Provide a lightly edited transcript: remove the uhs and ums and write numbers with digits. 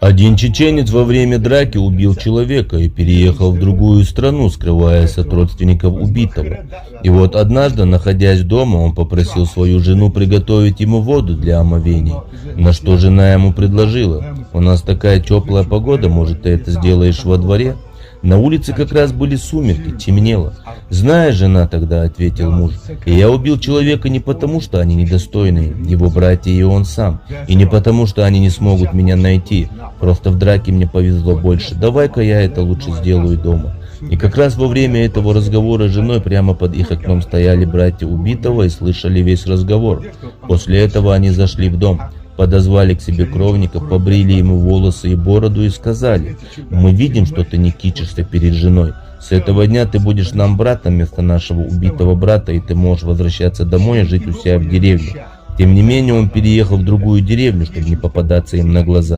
Один чеченец во время драки убил человека и переехал в другую страну, скрываясь от родственников убитого. И вот однажды, находясь дома, он попросил свою жену приготовить ему воду для омовений, на что жена ему предложила: «У нас такая теплая погода, может, ты это сделаешь во дворе?» На улице как раз были сумерки, темнело. «Знаешь, жена, тогда ответил муж, и я убил человека не потому, что они недостойные, его братья и он сам, и не потому, что они не смогут меня найти, просто в драке мне повезло больше, давай-ка я это лучше сделаю дома». И как раз во время этого разговора с женой прямо под их окном стояли братья убитого и слышали весь разговор. После этого они зашли в дом, подозвали к себе кровника, побрили ему волосы и бороду и сказали: «Мы видим, что ты не кичишься перед женой. С этого дня ты будешь нам братом вместо нашего убитого брата, и ты можешь возвращаться домой и жить у себя в деревне». Тем не менее, он переехал в другую деревню, чтобы не попадаться им на глаза.